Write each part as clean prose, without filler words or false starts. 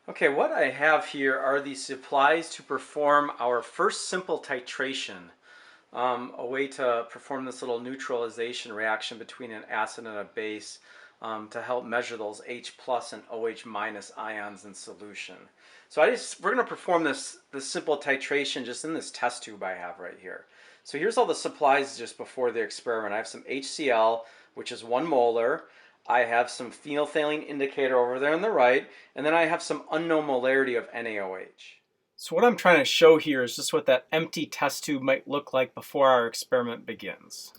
Okay, what I have here are the supplies to perform our first simple titration, a way to perform this little neutralization reaction between an acid and a base to help measure those H plus and OH minus ions in solution. So we're going to perform this simple titration just in this test tube I have right here. So here's all the supplies just before the experiment. I have some HCl, which is 1 molar. I have some phenolphthalein indicator over there on the right, and then I have some unknown molarity of NaOH. So what I'm trying to show here is just what that empty test tube might look like before our experiment begins.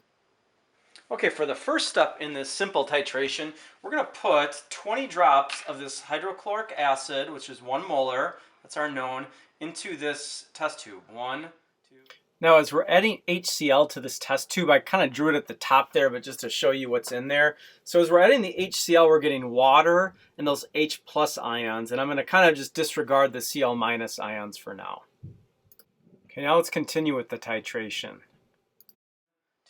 Okay, for the first step in this simple titration, we're going to put 20 drops of this hydrochloric acid, which is 1 molar, that's our known, into this test tube. 1, 2. Now as we're adding HCl to this test tube, I kind of drew it at the top there, but just to show you what's in there. So as we're adding the HCl, we're getting water and those H plus ions, and I'm going to kind of just disregard the Cl minus ions for now. Okay, now let's continue with the titration.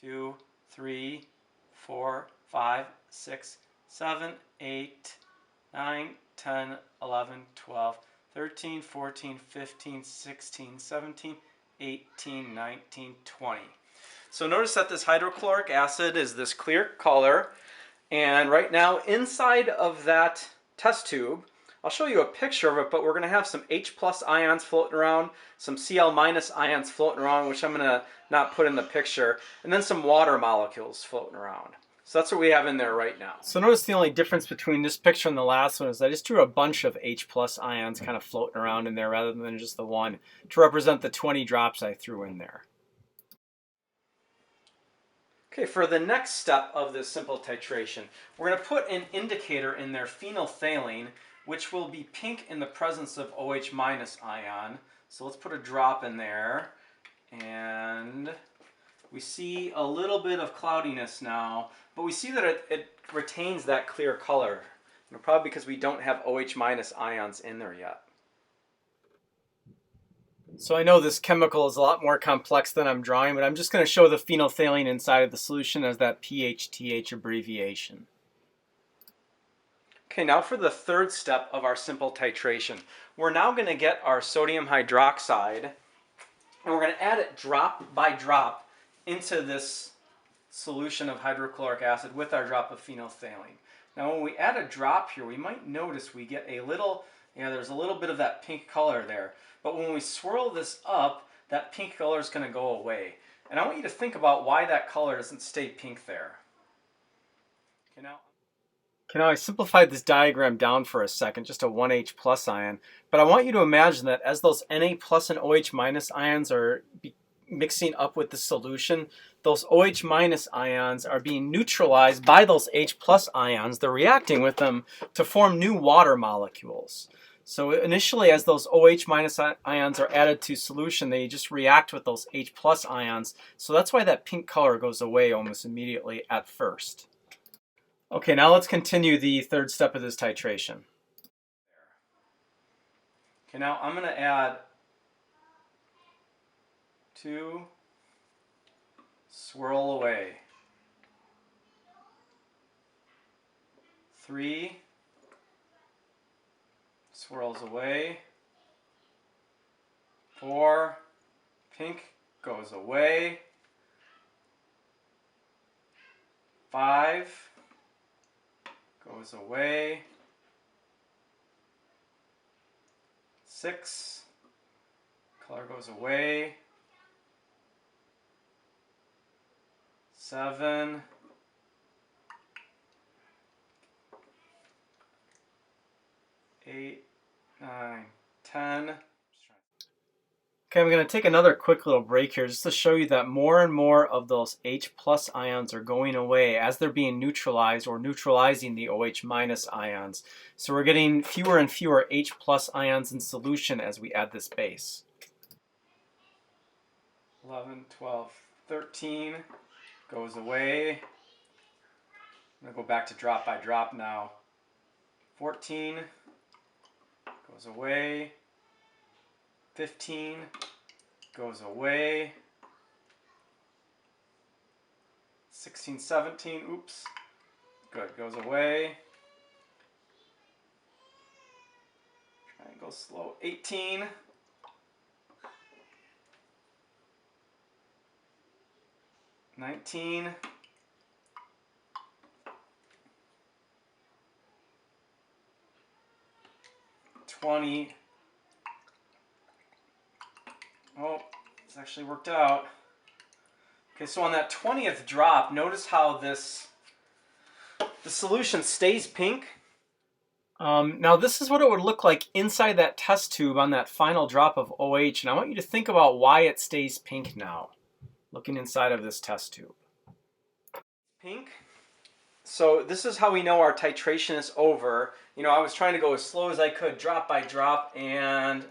2, 3, 4, 5, 6, 7, 8, 9, 10, 11, 12, 13, 14, 15, 16, 17, 18, 19, 20. So notice that this hydrochloric acid is this clear color, and right now inside of that test tube, I'll show you a picture of it, but we're going to have some H plus ions floating around, some Cl minus ions floating around, which I'm going to not put in the picture, and then some water molecules floating around. So that's what we have in there right now. So notice the only difference between this picture and the last one is I just drew a bunch of H plus ions kind of floating around in there rather than just the one to represent the 20 drops I threw in there. Okay, for the next step of this simple titration, we're going to put an indicator in there, phenolphthalein, which will be pink in the presence of OH minus ion. So let's put a drop in there, and we see a little bit of cloudiness now, but we see that it retains that clear color, probably because we don't have OH minus ions in there yet. So I know this chemical is a lot more complex than I'm drawing, but I'm just going to show the phenolphthalein inside of the solution as that PHTH abbreviation. Okay, now for the third step of our simple titration. We're now going to get our sodium hydroxide, and we're going to add it drop by drop into this solution of hydrochloric acid with our drop of phenolphthalein. Now when we add a drop here, we might notice we get a little, there's a little bit of that pink color there. But when we swirl this up, that pink color is going to go away. And I want you to think about why that color doesn't stay pink there. Okay, now I simplified this diagram down for a second, just a 1H plus ion. But I want you to imagine that as those Na plus and OH minus ions are mixing up with the solution, those OH minus ions are being neutralized by those H plus ions. They're reacting with them to form new water molecules. So initially, as those OH minus ions are added to solution, they just react with those H plus ions. So that's why that pink color goes away almost immediately at first. Okay, now let's continue the third step of this titration. Okay, now I'm going to add 2, swirl away, 3, swirls away, 4, pink goes away, 5 goes away, 6, color goes away, 7, 8, 9, 10. Okay, I'm going to take another quick little break here just to show you that more and more of those H plus ions are going away as they're being neutralized or neutralizing the OH minus ions. So we're getting fewer and fewer H plus ions in solution as we add this base. 11, 12, 13 goes away. I'm going to go back to drop by drop now. 14 goes away. 15 goes away. 16, 17, oops. Good, goes away. Go slow. 18. 19. 20. Oh, this actually worked out. Okay, so on that 20th drop, notice how the solution stays pink. Now this is what it would look like inside that test tube on that final drop of OH, and I want you to think about why it stays pink now, looking inside of this test tube. Pink. So this is how we know our titration is over. You know, I was trying to go as slow as I could, drop by drop, and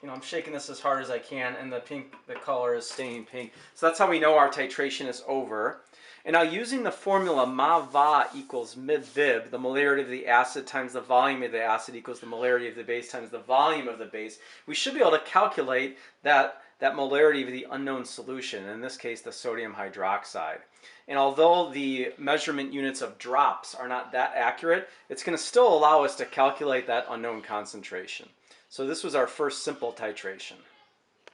you know, I'm shaking this as hard as I can, and the color is staying pink. So that's how we know our titration is over. And now using the formula MA-VA equals mid-VIB, the molarity of the acid times the volume of the acid equals the molarity of the base times the volume of the base, we should be able to calculate that molarity of the unknown solution, in this case the sodium hydroxide. And although the measurement units of drops are not that accurate, it's going to still allow us to calculate that unknown concentration. So this was our first simple titration.